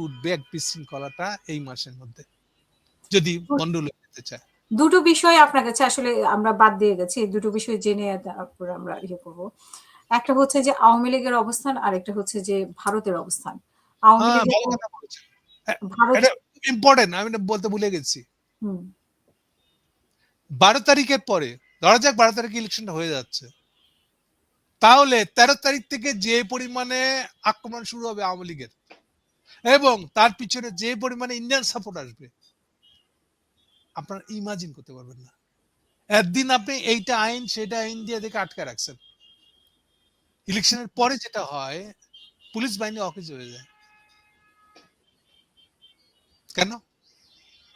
উঠবে এক বিশৃঙ্খলাটা এই মাসের মধ্যে, যদি গন্ডগোল যেতে চায়। দুটো বিষয় আপনার কাছে আসলে আমরা বাদ দিয়ে গেছি, দুটো বিষয় জেনে তারপর আমরা ইয়ে করবো। একটা হচ্ছে যে আওয়ামী লীগের অবস্থান, আর একটা হচ্ছে যে ভারতের অবস্থান। আওয়ামী লীগের ভারত এটা ইম্পর্টেন্ট, আমি বলতে ভুলে গেছি। 12 তারিখের পরে, ধরা যাক 12 তারিখে ইলেকশনটা হয়ে যাচ্ছে, তাহলে 13 তারিখ থেকে যে পরিমাণে আক্রমণ শুরু হবে আওয়ামী লীগের, এবং তার পিছনে যে পরিমাণে ইন্ডিয়ান সাপোর্ট আসবে, আপনারা ইমাজিন করতে পারবেন না। একদিন আপনি এইটা আইন সেটা আইন দিয়ে দেখে আটকে রাখছেন, ইলেকশনের পরে যেটা হয়, পুলিশ বাহিনী অকেজ হয়ে যায়। কেন?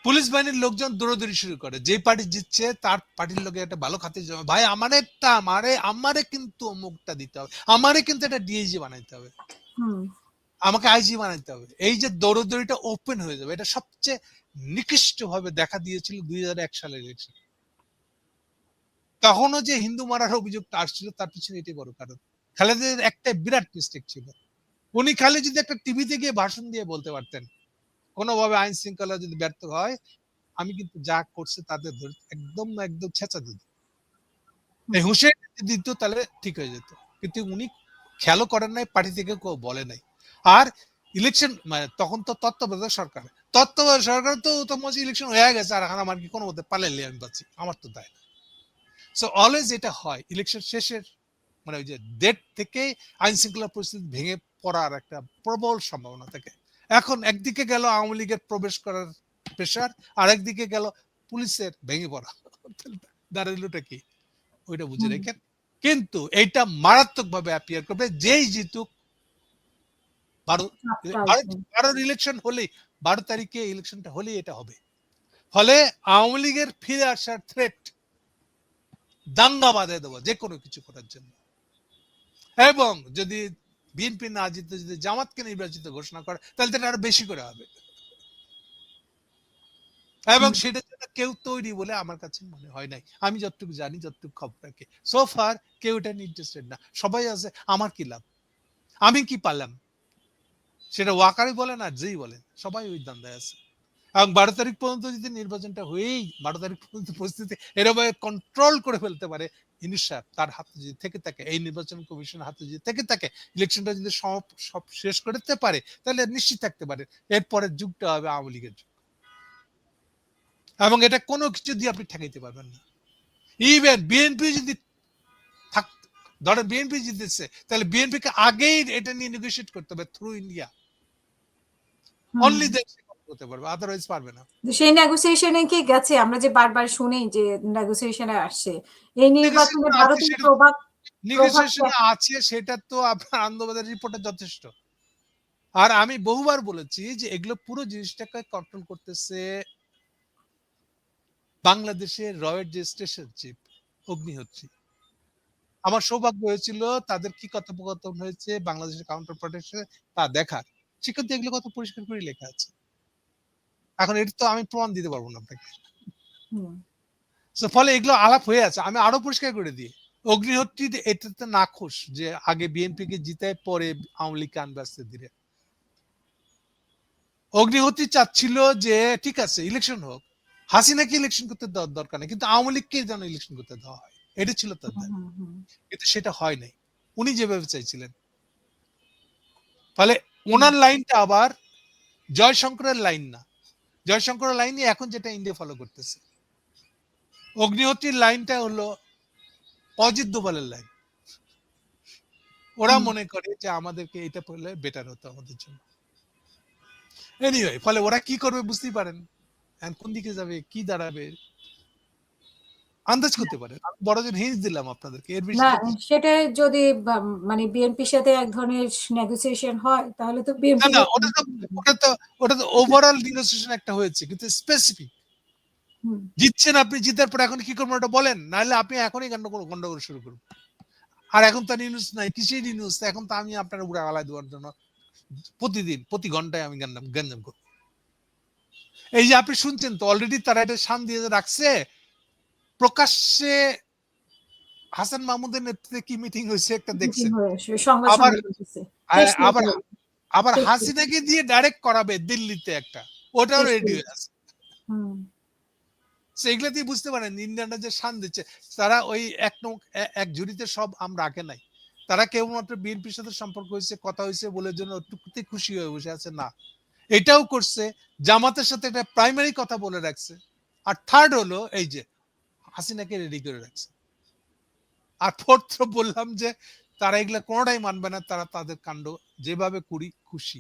পুলিশ বাহিনীর লোকজন দৌড়দৌড়ি শুরু করে, যে পার্টি জিতছে তার পার্টির লোকে একটা ভালো খাতে জমা, ভাই আমারে কিন্তু অমুকটা দিতে হবে, আমারে কিন্তু এটা ডিআইজি বানাইতে হবে, আমাকে আইজি বানাইতে হবে। এই যে দৌড়দৌড়িটা ওপেন হয়ে যাবে, এটা সবচেয়ে নিকৃষ্ট ভাবে দেখা দিয়েছিল 2001 সালের ইলেকশন। তখনও যে হিন্দু মারার অভিযোগটা আসছিল, তার পিছনে এটাই বড় কারণ। খালেদার একটা বিরাট মিস্টেক ছিল। উনি খালি যদি একটা টিভিতে গিয়ে ভাষণ দিয়ে বলতে পারতেন, কোনোভাবে আইন শৃঙ্খলা যদি ব্যর্থ হয়, আমি কিন্তু যা করছে তাদের ধরে একদম ছেঁচা দিত, এই হুঁশিয়ারি দিত, তাহলে ঠিক হয়ে যেত। কিন্তু উনি খেয়ালও করেন নাই, পার্টি থেকে কেউ বলে নাই। আর ইলেকশন মানে তখন তো তত্ত্বাবধায়ক সরকার, তত্ত্বাবধায়ক সরকার তো মনে ইলেকশন হয়ে গেছে, আর এখন আমার কি কোনো মতে পালাইলে আমি পাচ্ছি, আমার তো দায় না। সো অলওয়েজ এটা হয়, ইলেকশন শেষের মানে ওই যে ডেট থেকে আইন শৃঙ্খলা পরিস্থিতি ভেঙে পড়ার একটা প্রবল সম্ভাবনা থাকে। এখন একদিকে গেল আওয়ামী লীগের প্রবেশ করার প্রেশার, আর একদিকে গেল পুলিশের ভেঙে পড়া, দাঁড়াইলোটা কি ওইটা বুঝে রেখেন। কিন্তু এইটা মারাত্মক ভাবে অ্যাপিয়ার করবে যেই জিতুক। 12 ইলেকশন হলেই, 12 তারিখে ইলেকশনটা হলেই এটা হবে। ফলে আওয়ামী লীগের ফিরে আসার থ্রেট, দাঙ্গা বাঁধিয়ে দেবো যে কোনো কিছু করার জন্য। এবং যদি বিএনপি না জিতে যদি জামাতকে নির্বাচিত ঘোষণা করে, তাহলে এটা আরো বেশি করে হবে, এবং সেটার জন্য কেউ তৈরি বলে আমার কাছে মনে হয় নাই। আমি যতটুকু জানি, যতটুকু খবর রাখি, সো ফার কেউ এটা ইন্টারেস্টেড না। সবাই আছে আমার কি লাভ, আমি কি পারলাম, সেটা ওয়াকারই বলেন আর যেই বলেন, সবাই ওই দান্দায় আছে। এবং 12 তারিখ পর্যন্ত যদি নির্বাচনটা হয়েই 12 তারিখ পর্যন্ত পরিস্থিতি এরকম কন্ট্রোল করে ফেলতে পারে ইউনূস সাহেব, তার হাতে যদি থেকে থাকে, এই নির্বাচন কমিশনের হাতে যদি থেকে থাকে, ইলেকশনটা যদি সব শেষ করতে পারে, তাহলে নিশ্চিত থাকতে পারে এরপরের যুগটা হবে আওয়ামী লীগের যুগ, এবং এটা কোনো কিছু দিয়ে আপনি ঠেকাইতে পারবেন না। ইভেন বিএনপি যদি ধরেন বিএনপি জিতেছে, তাহলে বিএনপিকে আগেই এটা নিয়ে নেগোশিয়েট করতে হবে থ্রু ইন্ডিয়া, অনলি দেন করতে পারবে, আদারওয়াইজ পারবে না। সেই নেগোসিয়েশনে কি গেছে? আমরা যে বারবার শুনি যে নেগোসিয়েশনে আসছে, এই নির্বাচনে ভারতের প্রভাব নেগোসিয়েশনে আছে, সেটা তো আপনার আনন্দবাজার রিপোর্টে যথেষ্ট। আর আমি বহুবার বলেছি যে এগুলো পুরো জিনিসটাকে কন্ট্রোল করতেছে বাংলাদেশের রয়ের যে স্টেশন চিফ অগ্নিহোত্রী। আমার সৌভাগ্য হয়েছিল তাদের কি কথোপকথন হয়েছে বাংলাদেশের কাউন্টার প্রোটেকশনে তা দেখার, সেক্ষেত্রে এগুলো কত পরিষ্কার করে লেখা আছে। এখন এটা তো আমি প্রমাণ দিতে পারবো না আপনাকে, ফলে এগুলো আলাপ হয়ে আছে। আমি আরো পরিষ্কার করে দিই, অগ্নিহোত্রী এটাতে নাখুশ যে আগে বিএনপি কে জিতায় পরে আওয়ামী লীগকে আনবে আস্তে ধীরে। অগ্নিহোত্রী চাচ্ছিল যে ঠিক আছে ইলেকশন হোক, হাসিনাকে ইলেকশন করতে দেওয়ার দরকার নেই, কিন্তু আওয়ামী লীগকে যেন ইলেকশন করতে দেওয়া হয়, এটা ছিল তার দাবি। কিন্তু সেটা হয় নাই উনি যেভাবে চাইছিলেন। ফলে ওনার লাইনটা আবার জয়শঙ্করের লাইন না, জয়শঙ্করের লাইনই এখন যেটা ইন্ডিয়া ফলো করতেছে। অগ্নিহোত্রীর লাইনটা হলো অজিত দোভালের লাইন, ওরা মনে করে যে আমাদেরকে এটা পড়লে বেটার হতো আমাদের জন্য। এনিওয়ে, ফলে ওরা কি করবে বুঝতেই পারেন, কোন দিকে যাবে, কি দাঁড়াবে আন্দাজ করতে পারেন। আমি বড়জন হিন্স দিলাম আপনাদেরকে, এর বেশি না সেটা যদি মানে বিএনপির সাথে এক ধরনের নেগোসিয়েশন হয়, তাহলে তো বিএনপি না ওটা তো ওভারঅল নেগোসিয়েশন একটা হয়েছে, কিন্তু স্পেসিফিক জিতছেন আপনি, জিতার পর এখন কি করবেন ওটা বলেন, নাহলে আপনি এখনই গন্ডগোল শুরু করুন। আর এখন তো নিউজ নাই, কিসের নিউজ, এখন তো আমি আপনার উড়া গালায় দেওয়ার জন্য প্রতিদিন প্রতি ঘন্টায় আমি গঞ্জাম করি। এই যে আপনি শুনছেন তো অলরেডি তারা এটা শান দিয়ে রাখছে প্রকাশ্যে, হাসান মাহমুদের নেতৃত্বে কি মিটিং হয়েছে একটা দেখছেন, আবার আবার হাসিনাকে দিয়ে ডাইরেক্ট করাবে দিল্লিতে একটা, ওটাও রেডি হয়ে আছে। সেগুলো দিয়ে বুঝতে পারেন ইন্ডিয়ানরা যে শান দিচ্ছে, তারা ওই এক ঝুড়িতে সব আম রাখে নাই। তারা কেবলমাত্র বিএনপির সাথে সম্পর্ক হয়েছে, কথা হয়েছে বলে জন্য টুকুতে খুশি হয়ে বসে আছে না, এটাও করছে, জামাতের সাথে একটা প্রাইমারি কথা বলে রাখছে। আর থার্ড হলো এই যে হাসিনাকে রেডি করে রাখছে। আর ফোর্থ বললাম যে তারা এগুলা কোনোটাই মানবে না, তারা তাদের কাণ্ড যেভাবে খুশি